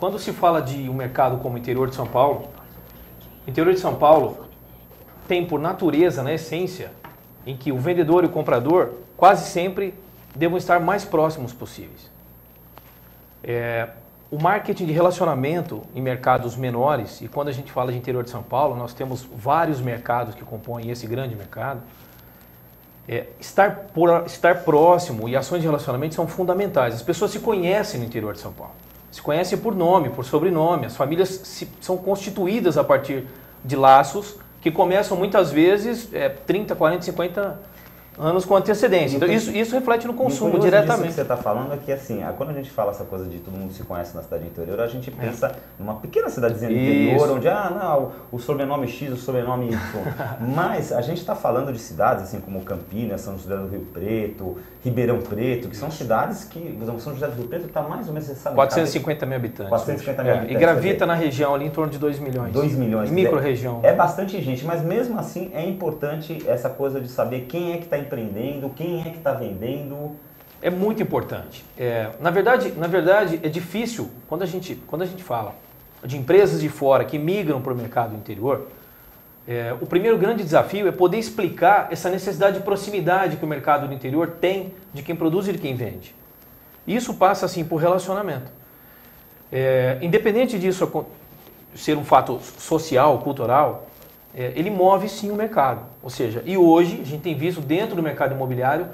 quando se fala de um mercado como o interior de São Paulo, o interior de São Paulo tem por natureza, na essência, em que o vendedor e o comprador quase sempre devam estar mais próximos possíveis. O marketing de relacionamento em mercados menores, e quando a gente fala de interior de São Paulo, nós temos vários mercados que compõem esse grande mercado, estar próximo e ações de relacionamento são fundamentais. As pessoas se conhecem no interior de São Paulo. Se conhecem por nome, por sobrenome. As famílias são constituídas a partir de laços que começam muitas vezes 30, 40, 50 anos com antecedência. Então isso reflete no consumo diretamente. O que você está falando é que assim, quando a gente fala essa coisa de todo mundo se conhece na cidade interior, a gente pensa numa pequena cidadezinha do interior, onde o sobrenome X, o sobrenome Y. Mas a gente está falando de cidades assim como Campinas, São José do Rio Preto, Ribeirão Preto, que são cidades que, por exemplo, São José do Rio Preto está mais ou menos, você sabe, 450 mil habitantes. 450 mil habitantes. E gravita na região ali em torno de 2 milhões. 2 milhões. Micro-região. É bastante gente, mas mesmo assim é importante essa coisa de saber quem é que está empreendendo, quem é que está vendendo. É muito importante. Na verdade, é difícil, quando a gente fala de empresas de fora que migram para o mercado interior, o primeiro grande desafio é poder explicar essa necessidade de proximidade que o mercado do interior tem de quem produz e de quem vende. Isso passa assim por relacionamento. Independente disso ser um fato social, cultural, ele move sim o mercado. Ou seja, e hoje a gente tem visto dentro do mercado imobiliário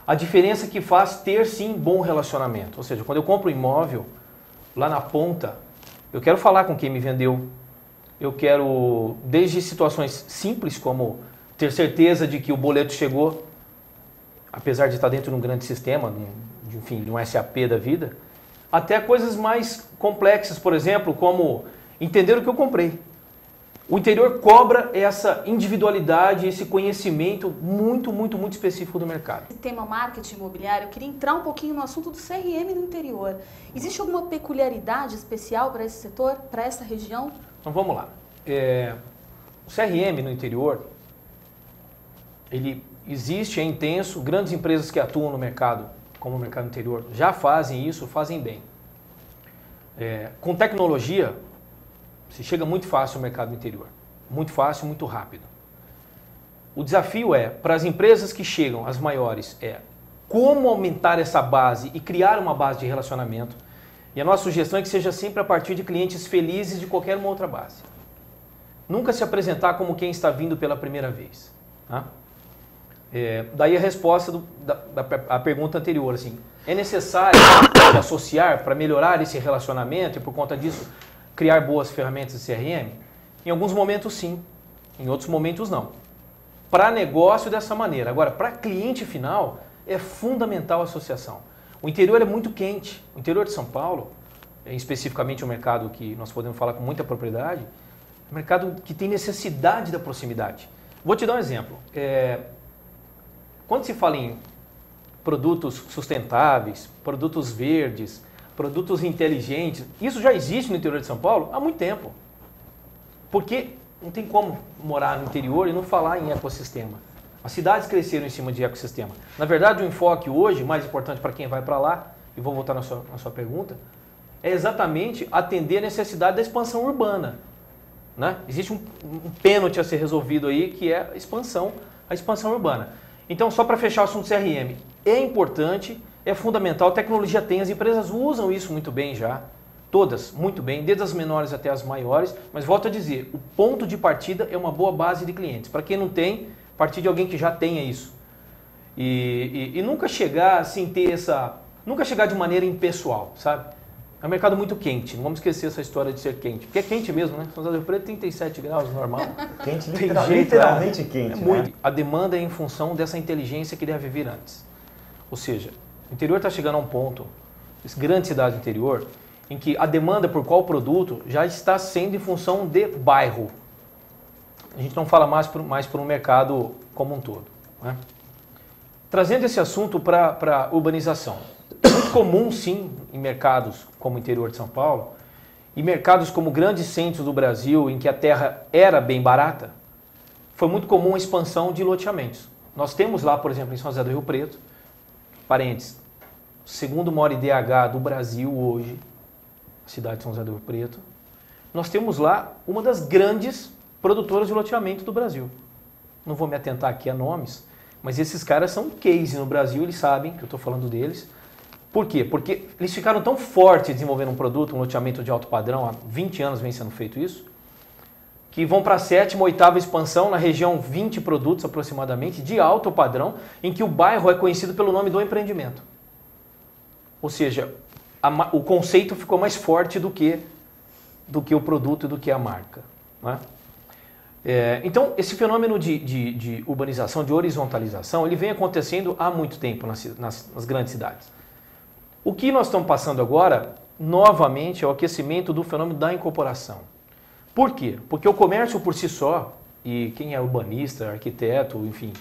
a diferença que faz ter sim bom relacionamento. Ou seja, quando eu compro um imóvel, lá na ponta, eu quero falar com quem me vendeu. Eu quero, desde situações simples como ter certeza de que o boleto chegou, apesar de estar dentro de um grande sistema, de um SAP da vida, até coisas mais complexas, por exemplo, como entender o que eu comprei. O interior cobra essa individualidade, esse conhecimento muito, muito, muito específico do mercado. Esse tema marketing imobiliário, eu queria entrar um pouquinho no assunto do CRM no interior. Existe alguma peculiaridade especial para esse setor, para essa região? Então vamos lá. O CRM no interior, ele existe, é intenso, grandes empresas que atuam no mercado, como o mercado interior, já fazem isso, fazem bem. Com tecnologia, se chega muito fácil ao mercado interior. Muito fácil, muito rápido. O desafio para as empresas que chegam, as maiores, como aumentar essa base e criar uma base de relacionamento. E a nossa sugestão é que seja sempre a partir de clientes felizes de qualquer uma outra base. Nunca se apresentar como quem está vindo pela primeira vez. Tá? Daí a resposta à pergunta anterior. Assim, é necessário se associar para melhorar esse relacionamento e por conta disso criar boas ferramentas de CRM? Em alguns momentos sim, em outros momentos não. Para negócio dessa maneira. Agora, para cliente final, é fundamental a associação. O interior é muito quente. O interior de São Paulo, especificamente o mercado que nós podemos falar com muita propriedade, é um mercado que tem necessidade da proximidade. Vou te dar um exemplo. Quando se fala em produtos sustentáveis, produtos verdes, produtos inteligentes, isso já existe no interior de São Paulo há muito tempo. Porque não tem como morar no interior e não falar em ecossistema. As cidades cresceram em cima de ecossistema. Na verdade, o enfoque hoje, mais importante para quem vai para lá, e vou voltar na sua pergunta, é exatamente atender a necessidade da expansão urbana. Né? Existe um pênalti a ser resolvido aí, que é a expansão urbana. Então, só para fechar o assunto CRM, é importante, é fundamental, a tecnologia tem, as empresas usam isso muito bem já, todas muito bem, desde as menores até as maiores, mas volto a dizer, o ponto de partida é uma boa base de clientes. Para quem não tem, partir de alguém que já tenha isso. E nunca chegar sem ter nunca chegar de maneira impessoal, sabe? É um mercado muito quente, não vamos esquecer essa história de ser quente, porque é quente mesmo, né? São José do Rio Preto, 37 graus, normal. Quente, literalmente quente, muito. Né? A demanda é em função dessa inteligência que deve vir antes. Ou seja, o interior está chegando a um ponto, grande cidade do interior, em que a demanda por qual produto já está sendo em função de bairro. A gente não fala mais por um mercado como um todo. Né? Trazendo esse assunto para a urbanização. É muito comum, sim, em mercados como o interior de São Paulo, e mercados como grandes centros do Brasil, em que a terra era bem barata, foi muito comum a expansão de loteamentos. Nós temos lá, por exemplo, em São José do Rio Preto, parênteses, o segundo maior IDH do Brasil hoje, cidade de São José do Rio Preto, nós temos lá uma das grandes produtoras de loteamento do Brasil. Não vou me atentar aqui a nomes, mas esses caras são um case no Brasil, eles sabem que eu estou falando deles. Por quê? Porque eles ficaram tão fortes desenvolvendo um produto, um loteamento de alto padrão, há 20 anos vem sendo feito isso, que vão para a 7ª, 8ª expansão, na região 20 produtos aproximadamente, de alto padrão, em que o bairro é conhecido pelo nome do empreendimento. Ou seja, o conceito ficou mais forte do que o produto e do que a marca. Né? Então, esse fenômeno de urbanização, de horizontalização, ele vem acontecendo há muito tempo nas grandes cidades. O que nós estamos passando agora, novamente, é o aquecimento do fenômeno da incorporação. Por quê? Porque o comércio por si só, e quem é urbanista, arquiteto, enfim,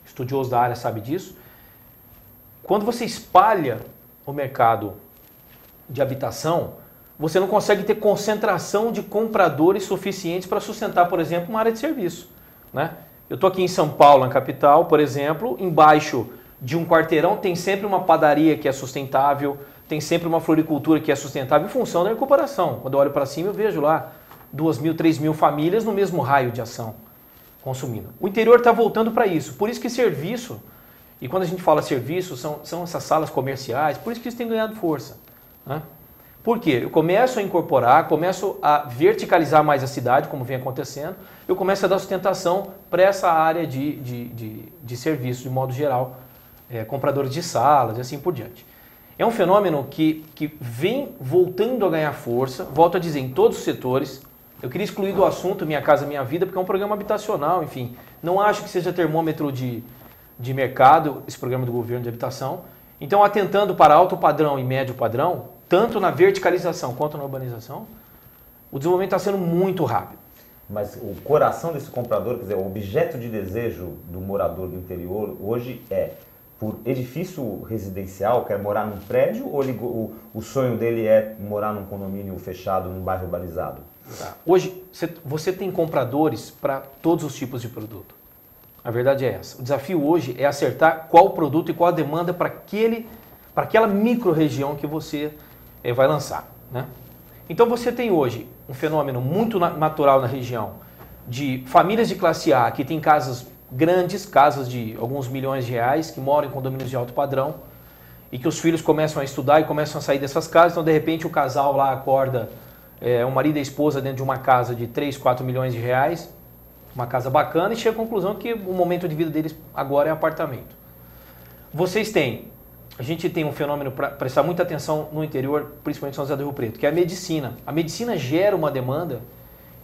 estudioso da área sabe disso, quando você espalha o mercado de habitação, você não consegue ter concentração de compradores suficientes para sustentar, por exemplo, uma área de serviço. Né? Eu estou aqui em São Paulo, na capital, por exemplo, embaixo de um quarteirão tem sempre uma padaria que é sustentável, tem sempre uma floricultura que é sustentável em função da incorporação. Quando eu olho para cima, eu vejo lá 2.000, 3.000 famílias no mesmo raio de ação consumindo. O interior está voltando para isso. Por isso que serviço, e quando a gente fala serviço, são essas salas comerciais, por isso que isso tem ganhado força. Né? Por quê? Eu começo a incorporar, começo a verticalizar mais a cidade, como vem acontecendo, eu começo a dar sustentação para essa área de serviço, de modo geral, compradores de salas e assim por diante. É um fenômeno que vem voltando a ganhar força, volto a dizer, em todos os setores. Eu queria excluir do assunto Minha Casa Minha Vida, porque é um programa habitacional, enfim. Não acho que seja termômetro de mercado, esse programa do governo de habitação. Então, atentando para alto padrão e médio padrão, tanto na verticalização quanto na urbanização, o desenvolvimento está sendo muito rápido. Mas o coração desse comprador, quer dizer, o objeto de desejo do morador do interior hoje é por edifício residencial, quer morar num prédio, ou o sonho dele é morar num condomínio fechado, num bairro urbanizado? Tá. Hoje, você tem compradores para todos os tipos de produto. A verdade é essa. O desafio hoje é acertar qual produto e qual a demanda para aquela micro-região que você vai lançar. Né? Então você tem hoje um fenômeno muito natural na região de famílias de classe A que têm casas grandes, casas de alguns milhões de reais, que moram em condomínios de alto padrão e que os filhos começam a estudar e começam a sair dessas casas. Então, de repente, o casal lá acorda, o marido e a esposa dentro de uma casa de 3, 4 milhões de reais, uma casa bacana, e chega à conclusão que o momento de vida deles agora é apartamento. A gente tem um fenômeno para prestar muita atenção no interior, principalmente em São José do Rio Preto, que é a medicina. A medicina gera uma demanda,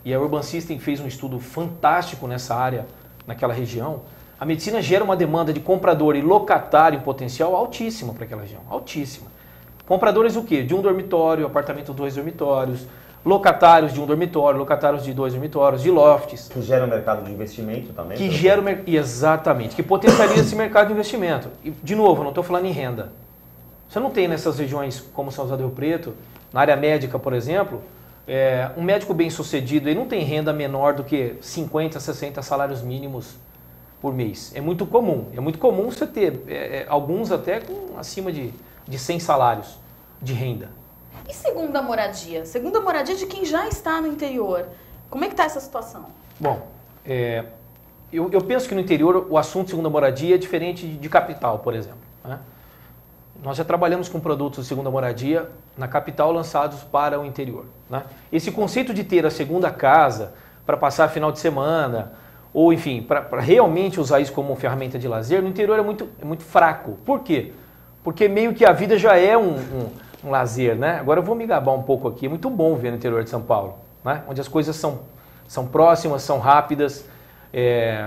e a Urban System fez um estudo fantástico nessa área, naquela região. A medicina gera uma demanda de comprador e locatário em potencial altíssima para aquela região, altíssima. Compradores o quê? De um dormitório, apartamento 2 dormitórios, locatários de um dormitório, locatários de 2 dormitórios, de lofts. Que gera um mercado de investimento também? Exatamente, que potencializa esse mercado de investimento. E, de novo, eu não estou falando em renda. Você não tem nessas regiões como São José do Rio Preto, na área médica, por exemplo, um médico bem sucedido ele não tem renda menor do que 50, 60 salários mínimos por mês. É muito comum você ter alguns até com acima de 100 salários de renda. E segunda moradia? Segunda moradia de quem já está no interior. Como é que está essa situação? Bom, eu penso que no interior o assunto segunda moradia é diferente de capital, por exemplo. Né? Nós já trabalhamos com produtos de segunda moradia na capital lançados para o interior. Né? Esse conceito de ter a segunda casa para passar final de semana, ou enfim, para realmente usar isso como ferramenta de lazer, no interior é muito fraco. Por quê? Porque meio que a vida já é um lazer. Né? Agora eu vou me gabar um pouco aqui, é muito bom ver no interior de São Paulo, né? Onde as coisas são próximas, são rápidas,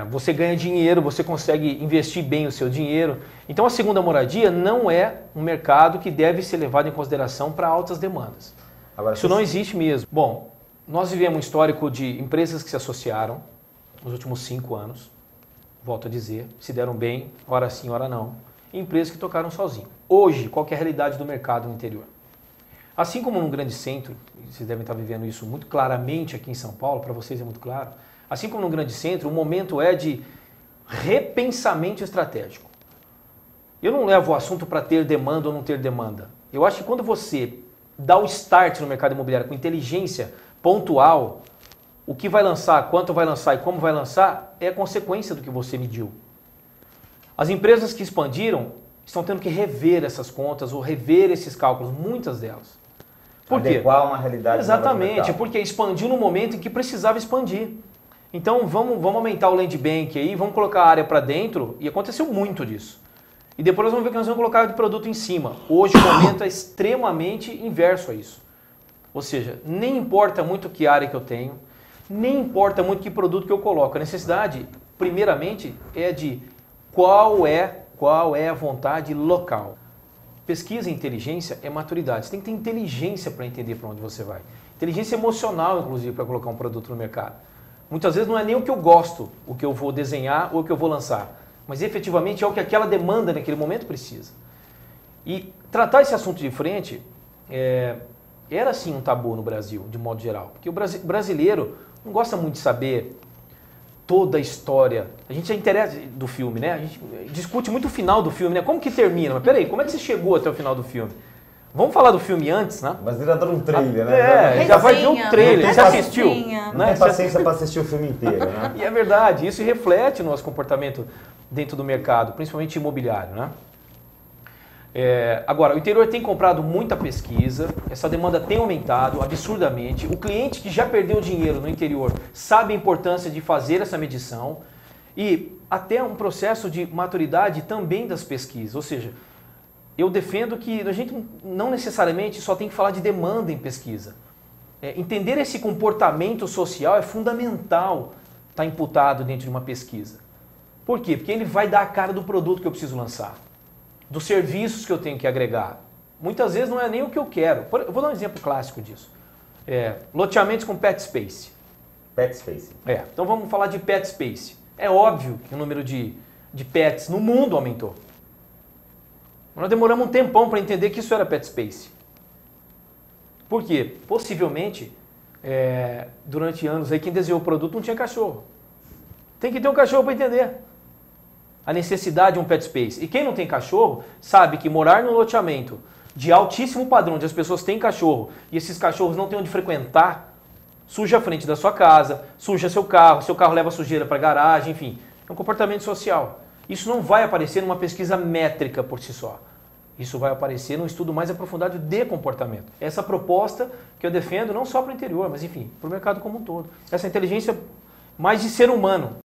você ganha dinheiro, você consegue investir bem o seu dinheiro. Então a segunda moradia não é um mercado que deve ser levado em consideração para altas demandas. Agora, isso não existe mesmo. Bom, nós vivemos um histórico de empresas que se associaram nos últimos 5 anos, volto a dizer, se deram bem, ora sim, ora não, e empresas que tocaram sozinho. Hoje, qual que é a realidade do mercado no interior? Assim como num grande centro, vocês devem estar vivendo isso muito claramente aqui em São Paulo, para vocês é muito claro, assim como num grande centro, o momento é de repensamento estratégico. Eu não levo o assunto para ter demanda ou não ter demanda. Eu acho que quando você dá o start no mercado imobiliário com inteligência pontual, o que vai lançar, quanto vai lançar e como vai lançar, é a consequência do que você mediu. As empresas que expandiram estão tendo que rever essas contas ou rever esses cálculos, muitas delas. Por quê? Adequar uma realidade. Exatamente, porque expandiu no momento em que precisava expandir. Então vamos aumentar o land bank aí, vamos colocar a área para dentro, e aconteceu muito disso. E depois nós vamos ver que nós vamos colocar de produto em cima. Hoje o momento é extremamente inverso a isso. Ou seja, nem importa muito que área que eu tenho, nem importa muito que produto que eu coloco. A necessidade, primeiramente, é de qual é a vontade local. Pesquisa e inteligência é maturidade. Você tem que ter inteligência para entender para onde você vai. Inteligência emocional, inclusive, para colocar um produto no mercado. Muitas vezes não é nem o que eu gosto, o que eu vou desenhar ou o que eu vou lançar, mas efetivamente é o que aquela demanda naquele momento precisa. E tratar esse assunto de frente era sim um tabu no Brasil, de modo geral, porque o brasileiro não gosta muito de saber toda a história. A gente já interessa do filme, né? A gente discute muito o final do filme, né? Como que termina? Mas peraí, como é que você chegou até o final do filme? Vamos falar do filme antes, né? Mas ele adora um trailer, né? Já vai ver o trailer. Você assistiu? Não tem paciência para assistir o filme inteiro, né? E é verdade, isso reflete no nosso comportamento dentro do mercado, principalmente imobiliário, né? Agora, o interior tem comprado muita pesquisa, essa demanda tem aumentado absurdamente. O cliente que já perdeu dinheiro no interior sabe a importância de fazer essa medição e até um processo de maturidade também das pesquisas. Ou seja, eu defendo que a gente não necessariamente só tem que falar de demanda em pesquisa. Entender esse comportamento social é fundamental estar imputado dentro de uma pesquisa. Por quê? Porque ele vai dar a cara do produto que eu preciso lançar, dos serviços que eu tenho que agregar. Muitas vezes não é nem o que eu quero. Eu vou dar um exemplo clássico disso. Loteamentos com pet space. Pet space. Então vamos falar de pet space. É óbvio que o número de pets no mundo aumentou. Nós demoramos um tempão para entender que isso era pet space. Por quê? Possivelmente, durante anos, aí, quem desenhou o produto não tinha cachorro. Tem que ter um cachorro para entender a necessidade de um pet space. E quem não tem cachorro sabe que morar num loteamento de altíssimo padrão, onde as pessoas têm cachorro e esses cachorros não têm onde frequentar, suja a frente da sua casa, suja seu carro leva sujeira para a garagem, enfim. É um comportamento social. Isso não vai aparecer numa pesquisa métrica por si só. Isso vai aparecer num estudo mais aprofundado de comportamento. Essa proposta que eu defendo não só para o interior, mas enfim, para o mercado como um todo. Essa inteligência mais de ser humano.